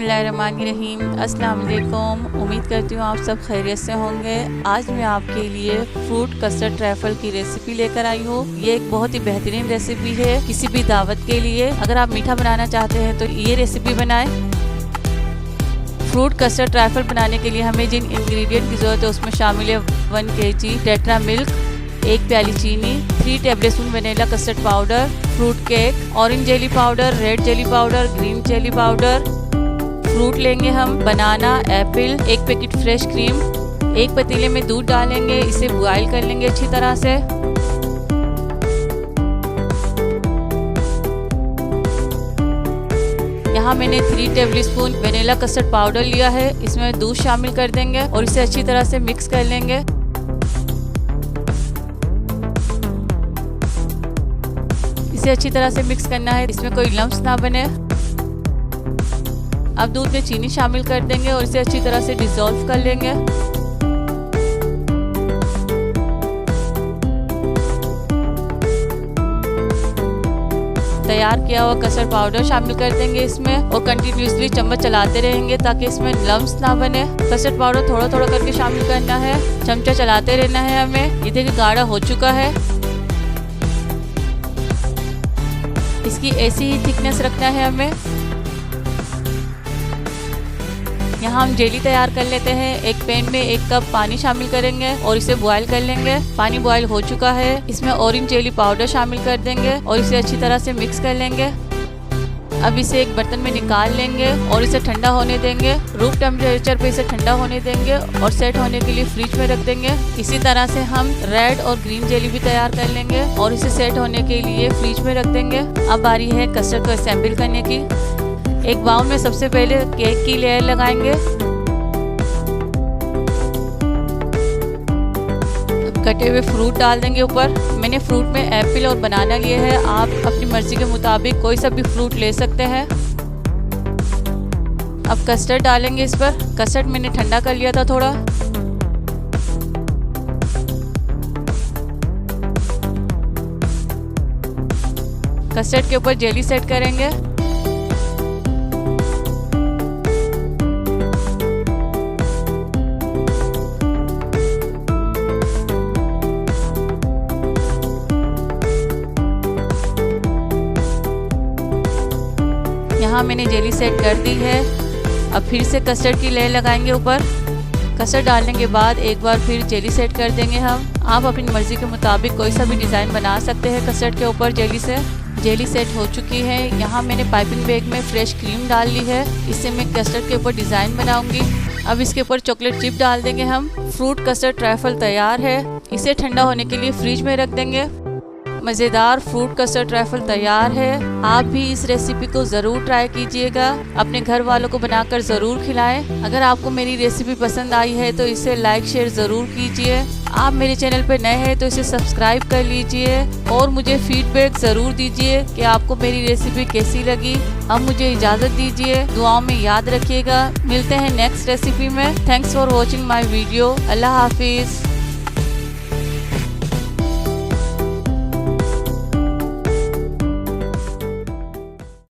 बिस्मिल्लाहिर्रहमानिर्रहीम। अस्सलाम वालेकुम। उम्मीद करती हूँ आप सब खैरियत से होंगे। आज मैं आपके लिए फ्रूट कस्टर्ड ट्रैफल की रेसिपी लेकर आई हूँ। ये एक बहुत ही बेहतरीन रेसिपी है किसी भी दावत के लिए। अगर आप मीठा बनाना चाहते हैं तो ये रेसिपी बनाएं। फ्रूट कस्टर्ड ट्रैफल बनाने के लिए हमें जिन इंग्रेडिएंट की ज़रूरत है उसमें शामिल है 1 kg टेट्रा मिल्क, 1 प्याली चीनी, 3 tablespoon vanilla custard powder, fruit cake, orange jelly powder, red jelly powder, green jelly powder. Fruit लेंगे हम बनाना, एप्पल, 1 पैकेट फ्रेश क्रीम। एक पतीले में दूध डालेंगे, इसे बॉयल कर लेंगे अच्छी तरह से। यहाँ मैंने 3 टेबलस्पून वनीला कस्टर्ड पाउडर लिया है, इसमें दूध शामिल कर देंगे और इसे अच्छी तरह से मिक्स कर लेंगे। इसे अच्छी तरह से मिक्स करना है, इसमें कोई लम्प्स ना बने। अब दूध में चीनी शामिल कर देंगे और इसे अच्छी तरह से डिसॉल्व कर लेंगे। तैयार किया हुआ कस्टर्ड पाउडर शामिल कर देंगे इसमें और कंटिन्यूसली चम्मच चलाते रहेंगे ताकि इसमें लम्प्स ना बने। कस्टर्ड पाउडर थोड़ा थोड़ा करके शामिल करना है, चमचा चलाते रहना है हमें। ये देखिए गाढ़ा हो चुका है। इसकी ऐसी ही थिकनेस रखना है हमें। यहाँ हम जेली तैयार कर लेते हैं। एक पैन में 1 कप पानी शामिल करेंगे और इसे बॉयल कर लेंगे। पानी बॉयल हो चुका है, इसमें ऑरेंज जेली पाउडर शामिल कर देंगे और इसे अच्छी तरह से मिक्स कर लेंगे। अब इसे एक बर्तन में निकाल लेंगे और इसे ठंडा होने देंगे। रूम टेम्परेचर पे इसे ठंडा होने देंगे और सेट होने के लिए फ्रिज में रख देंगे। इसी तरह से हम रेड और ग्रीन जेली भी तैयार कर लेंगे और इसे सेट होने के लिए फ्रिज में रख देंगे। अब बारी है कस्टर्ड को असेंबल करने की। एक बाउल में सबसे पहले केक की लेयर लगाएंगे। कटे हुए फ्रूट डाल देंगे ऊपर। मैंने फ्रूट में एप्पल और बनाना लिए हैं, आप अपनी मर्जी के मुताबिक कोई सा भी फ्रूट ले सकते हैं। अब कस्टर्ड डालेंगे इस पर। कस्टर्ड मैंने ठंडा कर लिया था थोड़ा। कस्टर्ड के ऊपर जेली सेट करेंगे। यहाँ मैंने जेली सेट कर दी है। अब फिर से कस्टर्ड की लेयर लगाएंगे ऊपर। कस्टर्ड डालने के बाद एक बार फिर जेली सेट कर देंगे हम। आप अपनी मर्जी के मुताबिक कोई सा भी डिज़ाइन बना सकते हैं कस्टर्ड के ऊपर जेली से। जेली सेट हो चुकी है। यहाँ मैंने पाइपिंग बैग में फ्रेश क्रीम डाल ली है, इससे मैं कस्टर्ड के ऊपर डिज़ाइन बनाऊंगी। अब इसके ऊपर चॉकलेट चिप डाल देंगे हम। फ्रूट कस्टर्ड ट्रैफल तैयार है। इसे ठंडा होने के लिए फ्रिज में रख देंगे। मज़ेदार फ्रूट कस्टर्ड ट्रैफल तैयार है। आप भी इस रेसिपी को ज़रूर ट्राई कीजिएगा, अपने घर वालों को बनाकर ज़रूर खिलाएं। अगर आपको मेरी रेसिपी पसंद आई है तो इसे लाइक शेयर ज़रूर कीजिए। आप मेरे चैनल पर नए हैं तो इसे सब्सक्राइब कर लीजिए और मुझे फीडबैक ज़रूर दीजिए कि आपको मेरी रेसिपी कैसी लगी। अब मुझे इजाज़त दीजिए, दुआओं में याद रखिएगा। मिलते हैं नेक्स्ट रेसिपी में। Thanks for watching my video. अल्लाह हाफिज़।